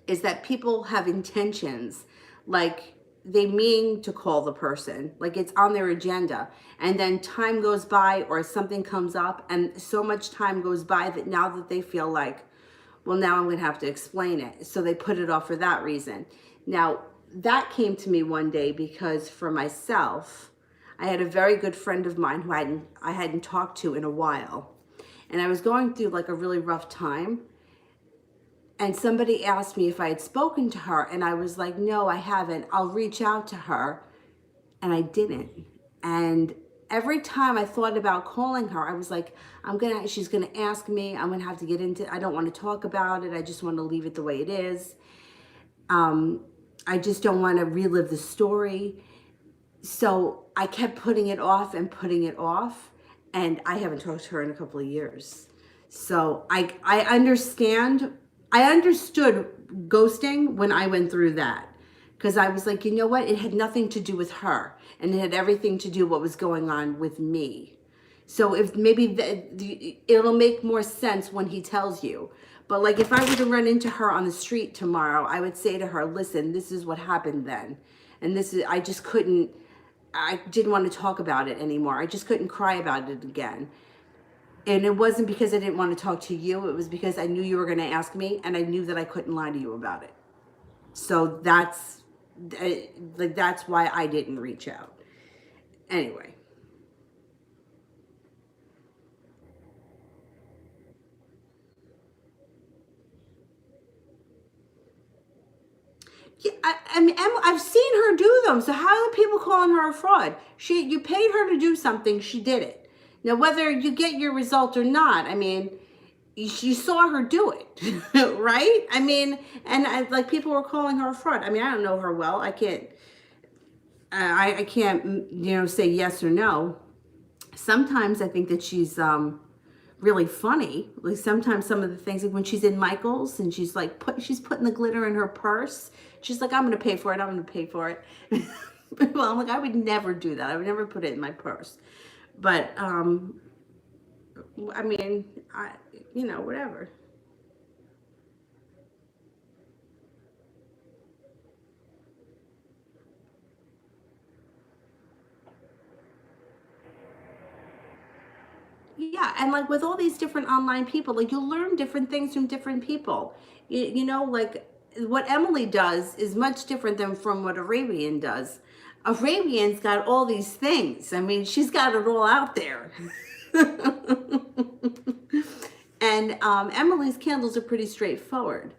is that people have intentions, like they mean to call the person, like it's on their agenda, and then time goes by or something comes up, and so much time goes by that now that they feel like, well, now I'm going to have to explain it, so they put it off for that reason. Now that came to me one day because for myself, I had a very good friend of mine who I hadn't talked to in a while, and I was going through like a really rough time. And somebody asked me if I had spoken to her, and I was like, no, I haven't. I'll reach out to her. And I didn't. And every time I thought about calling her, I was like, she's gonna ask me, I'm gonna have to get into, I don't want to talk about it. I just want to leave it the way it is. I just don't want to relive the story. So I kept putting it off and putting it off. And I haven't talked to her in a couple of years. So I understand. I understood ghosting when I went through that. Because I was like, you know what? It had nothing to do with her. And it had everything to do what was going on with me. So if maybe it'll make more sense when he tells you. But like if I were to run into her on the street tomorrow, I would say to her, listen, this is what happened then. And I just couldn't, I didn't want to talk about it anymore. I just couldn't cry about it again. And it wasn't because I didn't want to talk to you. It was because I knew you were going to ask me, and I knew that I couldn't lie to you about it. So that's why I didn't reach out. Anyway. Yeah, I mean, I've seen her do them. So how are people calling her a fraud? You paid her to do something. She did it. Now, whether you get your result or not, I mean, you saw her do it, right? I mean, and like people were calling her a fraud. I mean, I don't know her well. I can't, say yes or no. Sometimes I think that she's really funny. Like sometimes some of the things, like when she's in Michael's and she's like she's putting the glitter in her purse. She's like, I'm gonna pay for it. I'm gonna pay for it. Well, I'm like, I would never do that. I would never put it in my purse. But I mean, whatever. Yeah, and like with all these different online people, like you'll learn different things from different people. Like what Emily does is much different than from what Arabian does. Arabian's got all these things. I mean, she's got it all out there. And Emily's candles are pretty straightforward.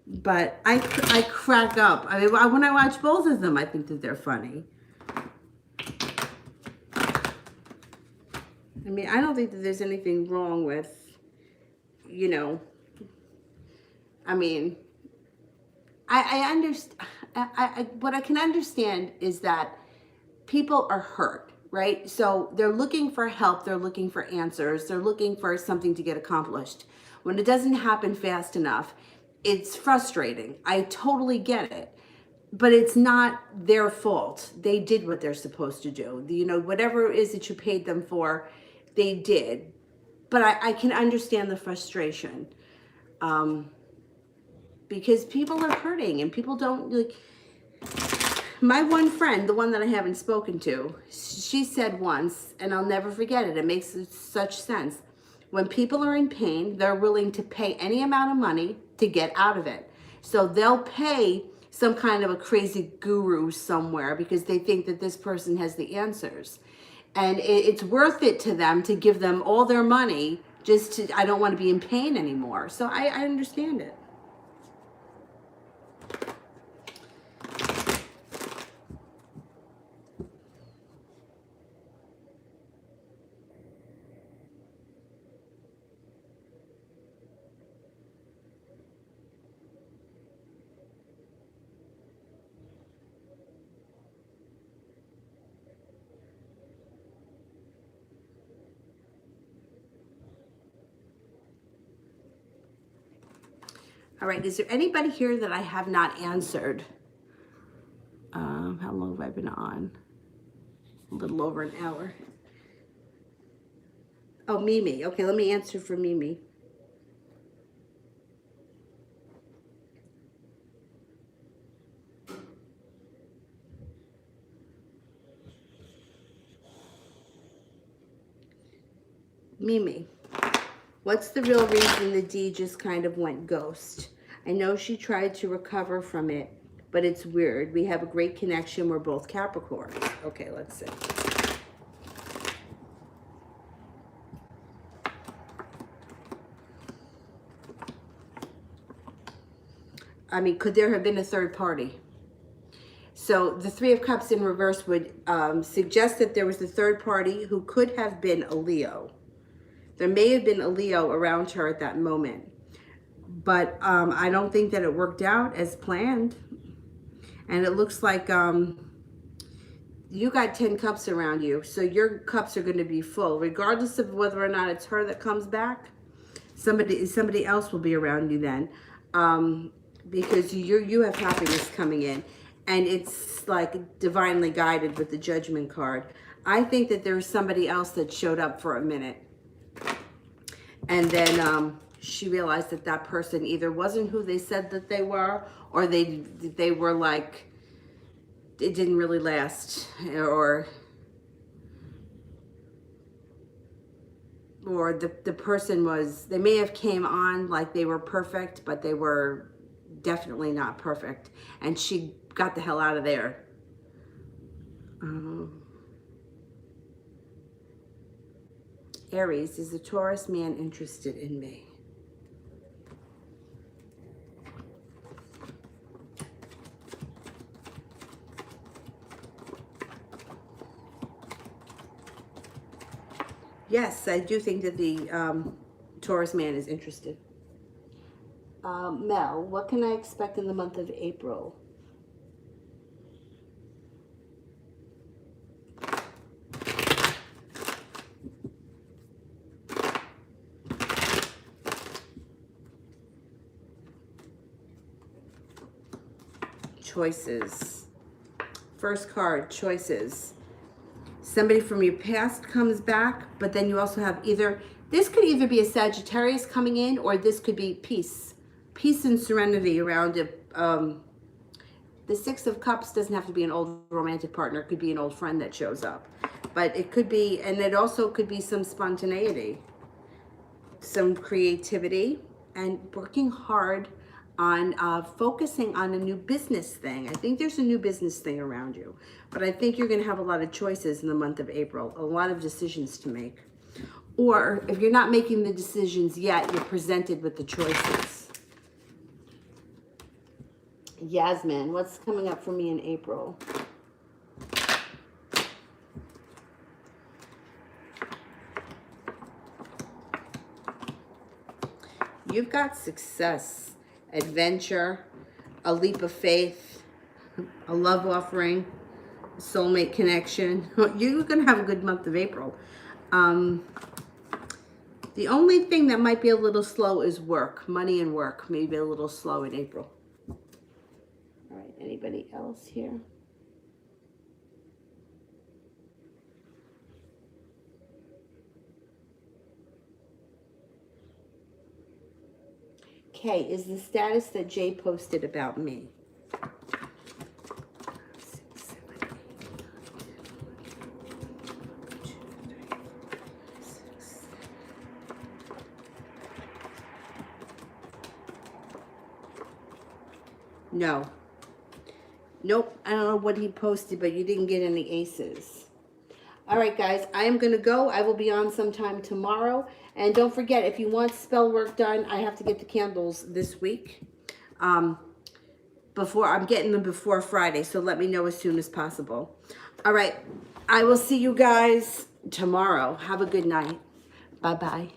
But I crack up. I mean, when I watch both of them, I think that they're funny. I mean, I don't think that there's anything wrong with, I mean, I understand. What I can understand is that people are hurt, right? So they're looking for help. They're looking for answers. They're looking for something to get accomplished. When it doesn't happen fast enough, it's frustrating. I totally get it. But it's not their fault. They did what they're supposed to do. Whatever it is that you paid them for, they did. But I can understand the frustration. Because people are hurting and people don't like. My one friend, the one that I haven't spoken to, she said once, and I'll never forget it. It makes such sense. When people are in pain, they're willing to pay any amount of money to get out of it. So they'll pay some kind of a crazy guru somewhere because they think that this person has the answers. And it's worth it to them to give them all their money I don't want to be in pain anymore. So I understand it. All right, is there anybody here that I have not answered? How long have I been on? A little over an hour. Oh, Mimi. Okay, let me answer for Mimi. Mimi, what's the real reason the D just kind of went ghost? I know she tried to recover from it, but it's weird. We have a great connection. We're both Capricorns. Okay, let's see. I mean, could there have been a third party? So the Three of Cups in reverse would suggest that there was a third party who could have been a Leo. There may have been a Leo around her at that moment. But I don't think that it worked out as planned. And it looks like you got 10 cups around you. So your cups are going to be full. Regardless of whether or not it's her that comes back, somebody else will be around you then. Because you have happiness coming in. And it's like divinely guided with the Judgment card. I think that there's somebody else that showed up for a minute. And then she realized that that person either wasn't who they said that they were, or they were like, it didn't really last, or the person was, they may have came on like they were perfect, but they were definitely not perfect. And she got the hell out of there. Aries, is the Taurus man interested in me? Yes, I do think that the Taurus man is interested. Mel, what can I expect in the month of April? Choices. First card, choices. Somebody from your past comes back, but then you also have this could either be a Sagittarius coming in, or this could be peace and serenity around it. The Six of Cups doesn't have to be an old romantic partner. It could be an old friend that shows up, but it could be, and it also could be some spontaneity, some creativity, and working hard on focusing on a new business thing. I think there's a new business thing around you, but I think you're going to have a lot of choices in the month of April, a lot of decisions to make. Or if you're not making the decisions yet, you're presented with the choices. Yasmin, what's coming up for me in April? You've got success, adventure, a leap of faith, a love offering, soulmate connection. You're going to have a good month of April. The only thing that might be a little slow is work, money and work, maybe a little slow in April. All right, anybody else here? Okay, is the status that Jay posted about me? No. Nope, I don't know what he posted, but you didn't get any aces. All right, guys, I am going to go. I will be on sometime tomorrow. And don't forget, if you want spell work done, I have to get the candles this week. I'm getting them before Friday, so let me know as soon as possible. All right, I will see you guys tomorrow. Have a good night. Bye-bye.